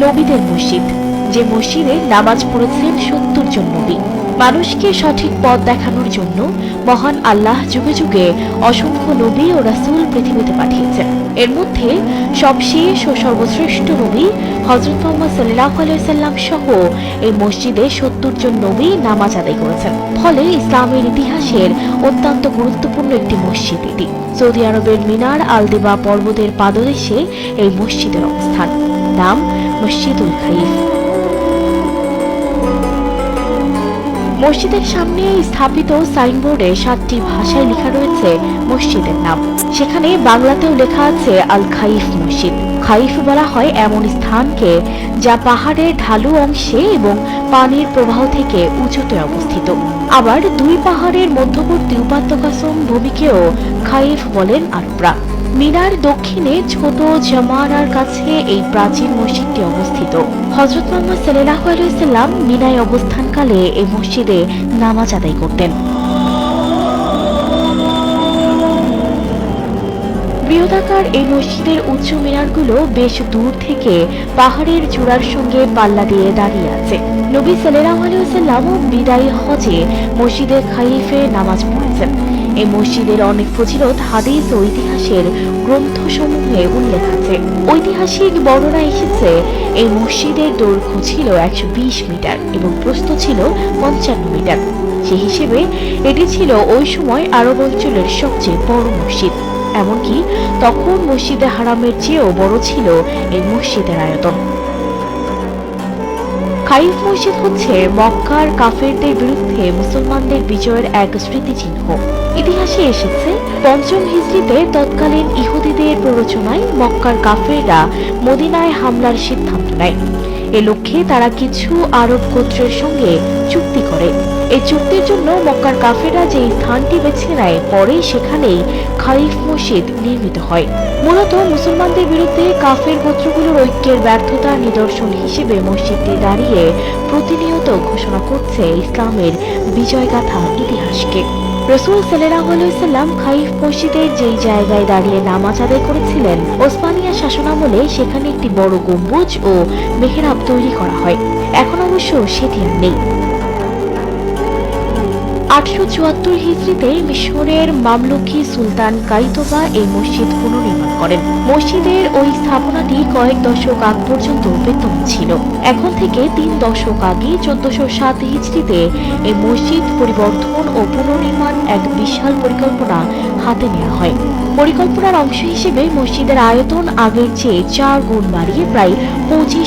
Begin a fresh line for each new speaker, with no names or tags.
নবীদের মসজিদ, যে মসজিদে নামাজ পড়েছেন ৭০ জন নবী। মানুষকে সঠিক পথ দেখানোর জন্য মহান আল্লাহ যুগে যুগে অসংখ্য নবী ও রাসূল পৃথিবীতে পাঠিয়েছেন। এর মধ্যে সবশেষ ও সর্বশ্রেষ্ঠ নবী হযরত মুহাম্মদ সাল্লাল্লাহু আলাইহি ওয়াসাল্লাম সহ এই মসজিদে ৭০ জন নবী নামাজ আদায় করেছেন। ফলে ইসলামের ইতিহাসের অত্যন্ত গুরুত্বপূর্ণ একটি মসজিদ এটি। সৌদি আরবের মিনার আল দিবা পর্বতের পাদদেশে এই মসজিদের অবস্থান। নাম মসজিদুল খাইফ। মসজিদের সামনে স্থাপিত সাইনবোর্ডে 7টি ভাষায় লেখা রয়েছে মসজিদের নাম। সেখানে বাংলাতেও লেখা আছে আল খাইফ মসজিদ। খাইফ বলা হয় এমন স্থানকে যা পাহাড়ের ঢালু অংশে এবং পানির প্রবাহ থেকে উঁচুতে অবস্থিত। আবার দুই পাহাড়ের মধ্যবর্তী উপত্যকা ভূমিকেও খাইফ বলেন আরবরা। মিনার দক্ষিণে ছোট জামানার কাছে এই প্রাচীন মসজিদটি অবস্থিত। হযরত মুহাম্মদ সাল্লাল্লাহু আলাইহি ওয়াসাল্লাম মিনায় অবস্থানকালে এই মসজিদে নামাজ আদায় করতেন। বৃহদাকার এই মসজিদের উচ্চ মিনারগুলো বেশ দূর থেকে পাহাড়ের চূড়ার সঙ্গে পাল্লা দিয়ে দাঁড়িয়ে আছে। নবী সাল্লাল্লাহু আলাইহি ওয়াসাল্লাম বিদায়ী হজে মসজিদে খাইফে নামাজ পড়েছেন। এই মসজিদের অনেক ফজিলত হাদিস ও ইতিহাসের গ্রন্থসমূহে উল্লেখ আছে। ঐতিহাসিক বর্ণনা এসেছে এই মসজিদের দৈর্ঘ্য ছিল 120 মিটার এবং প্রস্থ ছিল 55 মিটার। সে হিসেবে এটি ছিল ওই সময় আরব অঞ্চলের সবচেয়ে বড় মসজিদ। এমনকি তখন মসজিদে হারামের চেয়েও বড় ছিল এই মসজিদের আয়তন। খাইফ মসজিদ হচ্ছে মক্কার কাফেরদের বিরুদ্ধে মুসলমানদের বিজয়ের এক স্মৃতিচিহ্ন। ইতিহাসে এসেছে ৫ম হিজরিতে তৎকালীন ইহুদিদের প্ররোচনায় মক্কার কাফেররা মদিনায় হামলার সিদ্ধান্ত নেয়। এ লক্ষ্যে তারা কিছু আরব গোত্রের সঙ্গে চুক্তি করে। এই চুক্তির জন্য মক্কার কাফেররা যে স্থানটি বেছে নেয়, পরে সেখানেই খাইফ মসজিদ নির্মিত হয়। মূলত মুসলমানদের বিরুদ্ধে কাফের গোত্রগুলোর ঐক্যের ব্যর্থতার নিদর্শন হিসেবে মসজিদটি দাঁড়িয়ে প্রতিনিয়ত ঘোষণা করছে ইসলামের বিজয়গাথা ইতিহাসকে। রাসূল সাল্লাল্লাহু আলাইহি ওয়াসাল্লাম খাইফ মসজিদের যেই জায়গায় দাঁড়িয়ে নামাজ আদায় করেছিলেন, ওসমানিয়া শাসনামলে সেখানে একটি বড় গম্বুজ ও মেহরাব তৈরি করা হয়। এখন অবশ্য সেটি আর নেই। ৮৭৪ হিজরিতে মিশরের মামলুকি সুলতান কাইতোবা এই মসজিদ পুনর্নির্মাণ করেন। মসজিদের ওই স্থাপনাটি কয়েক দশক আগ পর্যন্ত বিদ্যমান ছিল। এখন থেকে ৩ দশক আগে ১৪০৭ হিজরিতে এই মসজিদ পরিবর্তন ও পুনর্নির্মাণ এক বিশাল পরিকল্পনা হাতে নেওয়া হয়। পরিকল্পনার অংশ হিসেবে মসজিদের আয়তন আগের চেয়ে ৪ গুণ বাড়িয়ে প্রায় ২৫